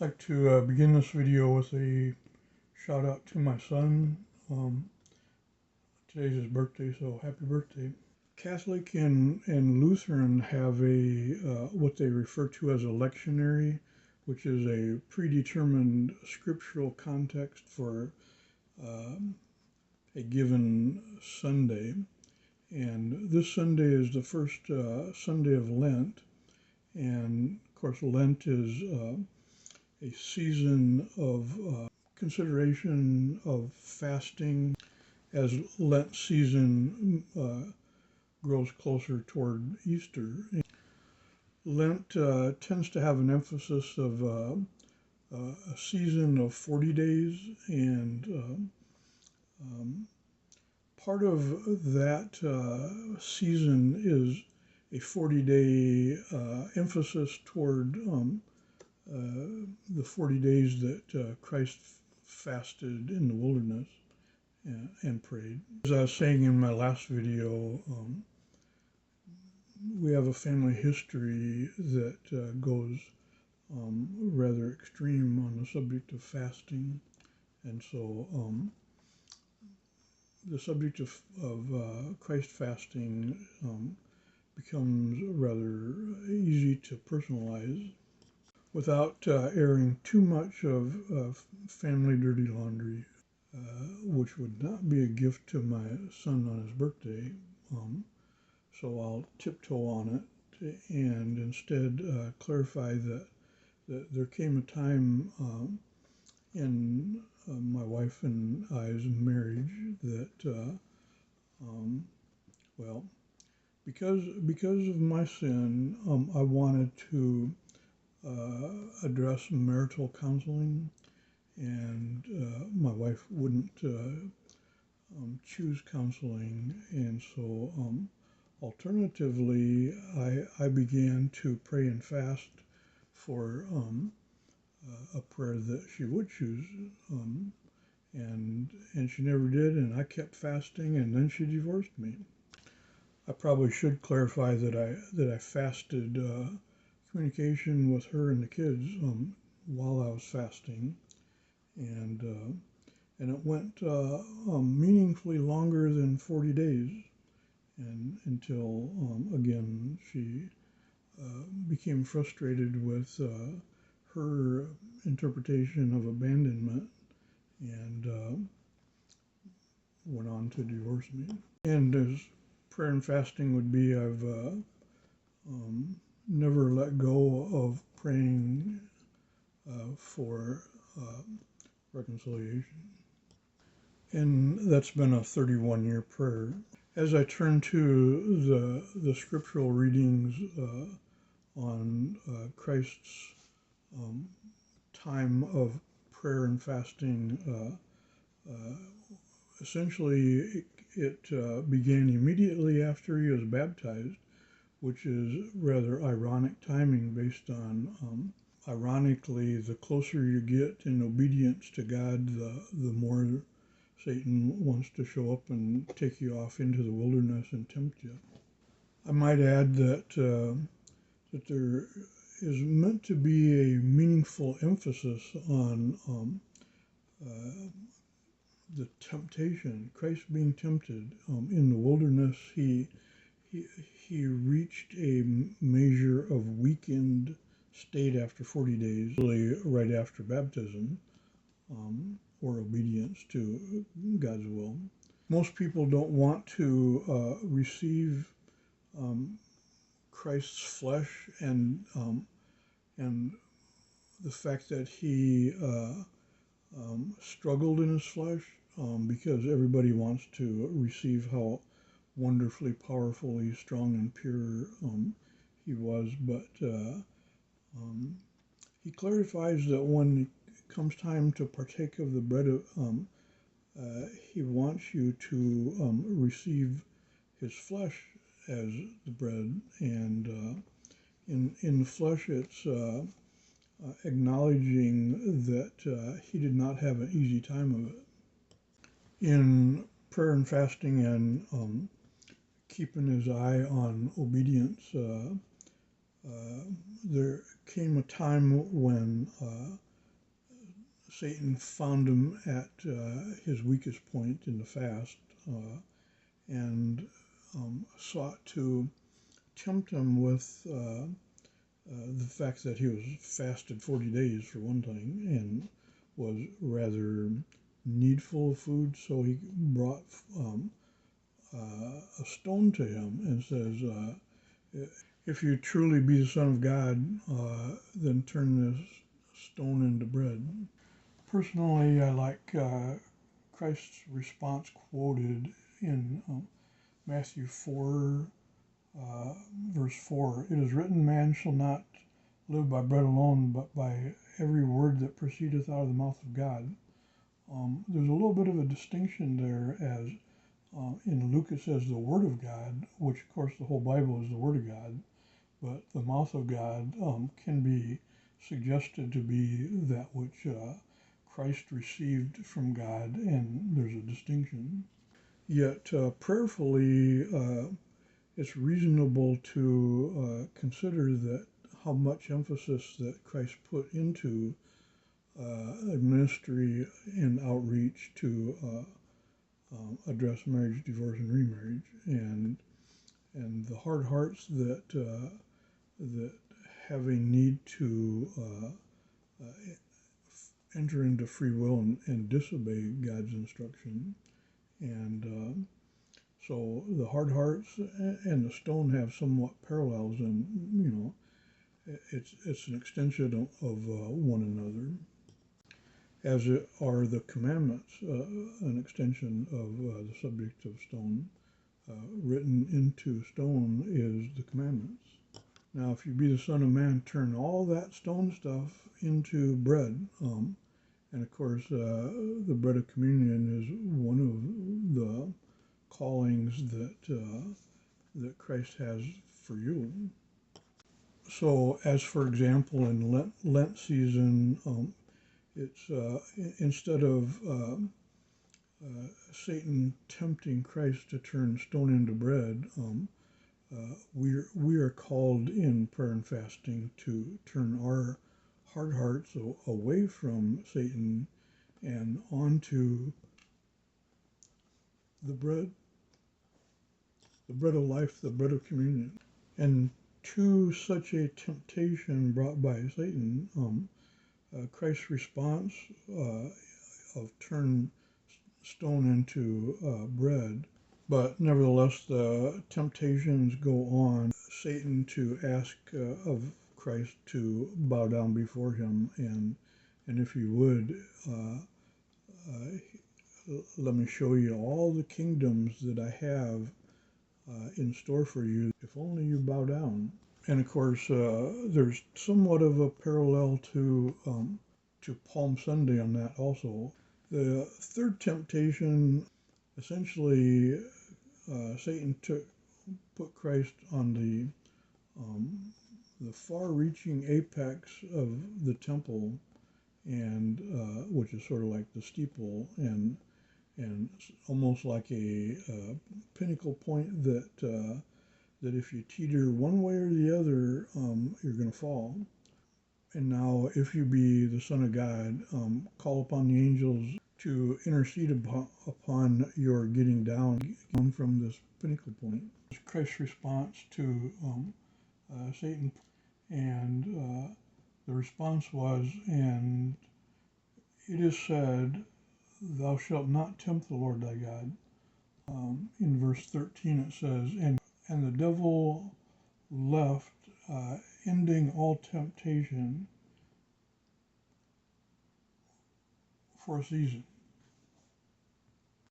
I'd like to begin this video with a shout out to my son. Today's his birthday, so happy birthday. Catholic and Lutheran have a what they refer to as a lectionary, which is a predetermined scriptural context for a given Sunday. And this Sunday is the first Sunday of Lent. And of course, Lent is a season of consideration of fasting as Lent season grows closer toward Easter. Lent tends to have an emphasis of a season of 40 days, and part of that season is a 40-day emphasis toward the 40 days that Christ fasted in the wilderness and prayed. As I was saying in my last video, we have a family history that goes rather extreme on the subject of fasting, and so the subject of Christ fasting becomes rather easy to personalize without airing too much of family dirty laundry, which would not be a gift to my son on his birthday. So I'll tiptoe on it and instead clarify that there came a time in my wife and I's marriage that, well, because of my sin, I wanted to address marital counseling, and my wife wouldn't choose counseling, and so alternatively, I began to pray and fast for a prayer that she would choose, and she never did, and I kept fasting, and then she divorced me. I probably should clarify that I fasted communication with her and the kids while I was fasting, and it went meaningfully longer than 40 days, and until again she became frustrated with her interpretation of abandonment and went on to divorce me. And as prayer and fasting would be, I've never let go of praying for reconciliation. And that's been a 31-year prayer. As I turn to the scriptural readings on Christ's time of prayer and fasting, essentially it began immediately after he was baptized, which is rather ironic timing based on, ironically, the closer you get in obedience to God, the more Satan wants to show up and take you off into the wilderness and tempt you. I might add that there is meant to be a meaningful emphasis on the temptation, Christ being tempted in the wilderness. He reached a measure of weakened state after 40 days, really right after baptism, or obedience to God's will. Most people don't want to receive Christ's flesh and the fact that he struggled in his flesh, because everybody wants to receive how wonderfully powerfully strong and pure he was, but he clarifies that when it comes time to partake of the bread he wants you to receive his flesh as the bread, and in the flesh it's acknowledging that he did not have an easy time of it. In prayer and fasting and keeping his eye on obedience, there came a time when Satan found him at his weakest point in the fast and sought to tempt him with the fact that he was fasted 40 days for one thing and was rather needful of food, so he brought a stone to him and says, if you truly be the Son of God, then turn this stone into bread. Personally, I like Christ's response quoted in Matthew 4, verse 4. It is written, man shall not live by bread alone, but by every word that proceedeth out of the mouth of God. There's a little bit of a distinction there, as in Luke it says the Word of God, which of course the whole Bible is the Word of God, but the mouth of God can be suggested to be that which Christ received from God, and there's a distinction. Yet prayerfully, it's reasonable to consider that how much emphasis that Christ put into ministry and outreach to address marriage, divorce, and remarriage, and the hard hearts that have a need to enter into free will and disobey God's instruction. And so the hard hearts and the stone have somewhat parallels, and it's an extension of one another, as are the commandments, an extension of the subject of stone. Written into stone is the commandments. Now, if you be the Son of Man, turn all that stone stuff into bread. And of course, the bread of communion is one of the callings that Christ has for you. So, as for example, in Lent season, it's instead of Satan tempting Christ to turn stone into bread, we are called in prayer and fasting to turn our hard hearts away from Satan and onto the bread of life, the bread of communion. And to such a temptation brought by Satan, Christ's response of turn stone into bread, but nevertheless the temptations go on. Satan to ask of Christ to bow down before him, and if you would, let me show you all the kingdoms that I have in store for you, if only you bow down. And of course, there's somewhat of a parallel to Palm Sunday on that also. The third temptation, essentially, Satan put Christ on the far-reaching apex of the temple, and which is sort of like the steeple, and almost like a pinnacle point that if you teeter one way or the other, you're going to fall. And now, if you be the Son of God, call upon the angels to intercede upon your getting down from this pinnacle point. Christ's response to Satan, and the response was, and it is said, thou shalt not tempt the Lord thy God. In verse 13 it says, and the devil left, ending all temptation for a season.